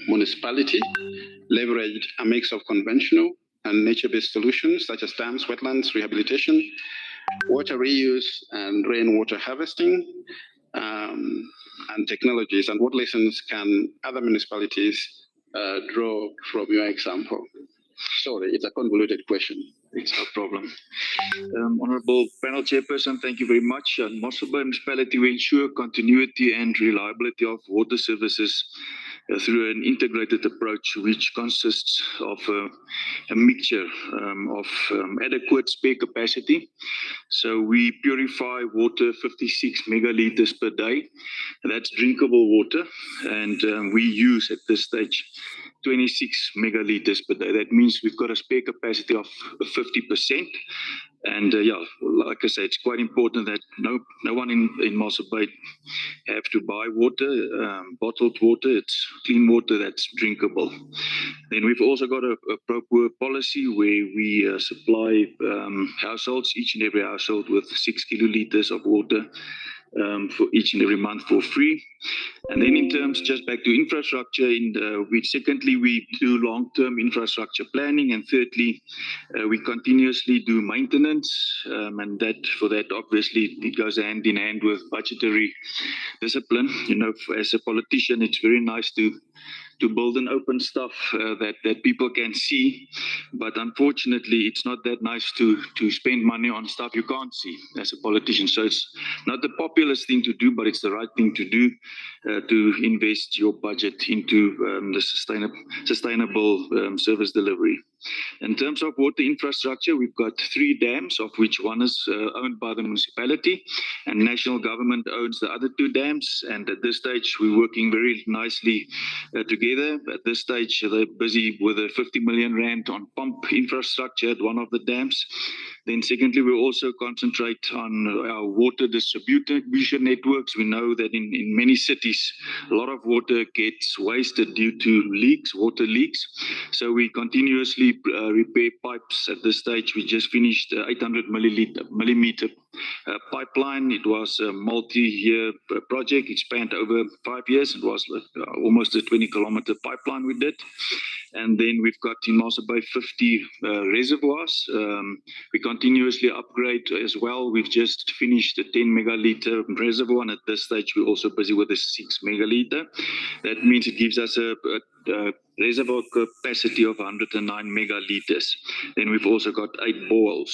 municipality leveraged a mix of conventional and nature-based solutions such as dams, wetlands, rehabilitation, water reuse, and rainwater harvesting, and technologies. And what lessons can other municipalities draw from your example? Sorry, it's a convoluted question. It's no problem. Honorable Panel Chairperson, thank you very much. Mossel Bay Municipality will ensure continuity and reliability of water services through an integrated approach which consists of a mixture of adequate spare capacity. So we purify water 56 megaliters per day. That's drinkable water, and we use at this stage 26 megaliters per day. That means we've got a spare capacity of 50%. And like I said, it's quite important that no one in Mossel Bay have to buy water, bottled water. It's clean water that's drinkable. Then we've also got a proper policy where we supply households, each and every household, with 6 kiloliters of water for each and every month for free. And then in terms, just back to infrastructure, secondly, we do long-term infrastructure planning, and thirdly, we continuously do maintenance, and for that, obviously, it goes hand in hand with budgetary discipline. As a politician, it's very nice to build and open stuff that people can see, but unfortunately it's not that nice to spend money on stuff you can't see as a politician. So it's not the populist thing to do, but it's the right thing to do, to invest your budget into the sustainable service delivery. In terms of water infrastructure, we've got 3 dams, of which one is owned by the municipality, and national government owns the other 2 dams. And at this stage, we're working very nicely together. At this stage, they're busy with a 50 million rand on pump infrastructure at one of the dams. Then secondly, we also concentrate on our water distribution networks. We know that in many cities, a lot of water gets wasted due to water leaks. So we continuously repair pipes. At this stage, we just finished 800 millimeter pipeline. It was a multi-year project. It spanned over 5 years. It was almost a 20-kilometer pipeline we did. And then we've got in Mossel Bay 50 reservoirs. We continuously upgrade as well. We've just finished a 10 megaliter reservoir, and at this stage we're also busy with a 6 megaliter. That means it gives us a reservoir capacity of 109 megaliters. Then we've also got 8 boreholes.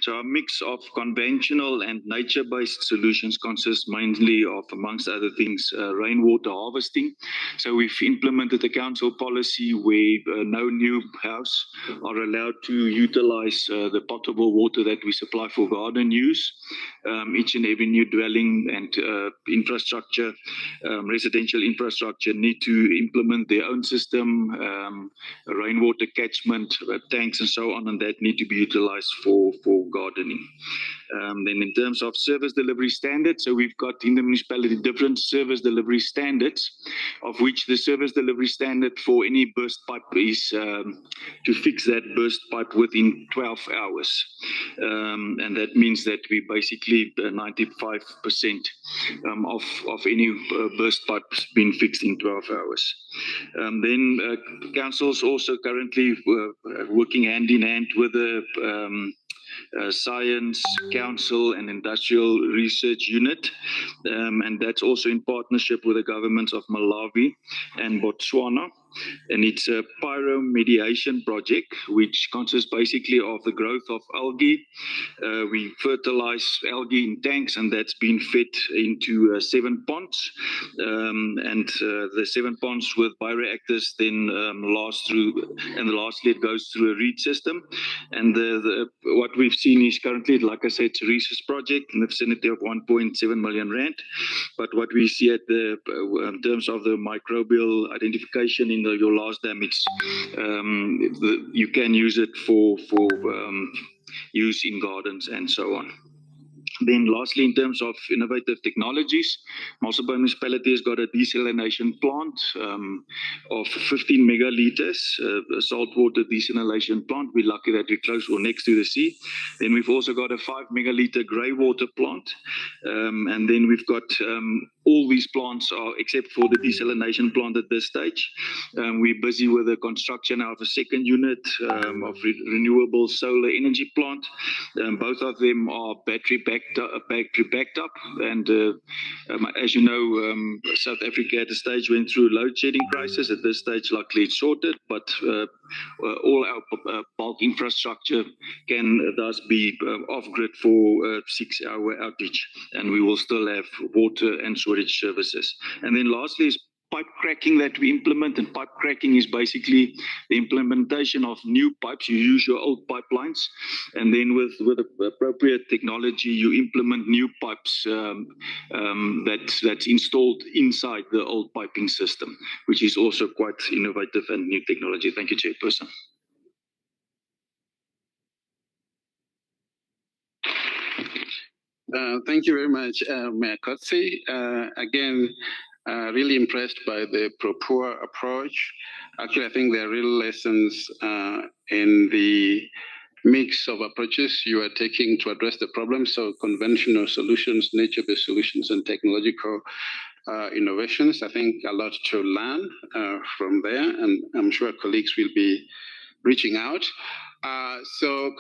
So our mix of conventional and nature-based solutions consists mainly of, amongst other things, rainwater harvesting. So we've implemented a council policy where no new house are allowed to utilize the potable water that we supply for garden use. Each and every new dwelling and infrastructure, residential infrastructure, need to implement their own system, rainwater catchment tanks and so on, and that need to be utilized for gardening. Then in terms of service delivery standards, so we've got in the municipality different service delivery standards, of which the service delivery standard for any burst pipe is to fix that burst pipe within 12 hours. And that means that we basically 95% of any burst pipes being fixed in 12 hours. Then council's also currently working hand in hand with the Science Council and Industrial Research Unit, and that's also in partnership with the governments of Malawi and Botswana. And it's a pyromediation project, which consists basically of the growth of algae. We fertilize algae in tanks, and that's been fed into 7 ponds. And the 7 ponds with bioreactors then lastly it goes through a reed system. And what we've seen is currently, like I said, it's a research project in the vicinity of 1.7 million rand. But what we see in terms of the microbial identification in your last dam, it's you can use it for use in gardens and so on. Then lastly, in terms of innovative technologies, Mossel Bay Municipality has got a desalination plant of 15 megaliters, a saltwater desalination plant. We're lucky that we're close or next to the sea. Then we've also got a 5 megaliter grey water plant. And then we've got all these plants are, except for the desalination plant at this stage. We're busy with the construction of a second unit of renewable solar energy plant. Both of them are battery backed up. And as you know, South Africa at the stage went through a load shedding crisis. At this stage, luckily it's sorted, but all our bulk infrastructure can thus be off grid for a 6-hour outage, and we will still have water and storage services. And then lastly is pipe cracking that we implement, and pipe cracking is basically the implementation of new pipes. You use your old pipelines, and then with appropriate technology, you implement new pipes that's installed inside the old piping system, which is also quite innovative and new technology. Thank you, Chairperson. Thank you very much, Mayor Kotze. Again, really impressed by the pro-poor approach. Actually, I think there are real lessons in the mix of approaches you are taking to address the problem. So conventional solutions, nature-based solutions, and technological innovations. I think a lot to learn from there, and I'm sure colleagues will be reaching out. So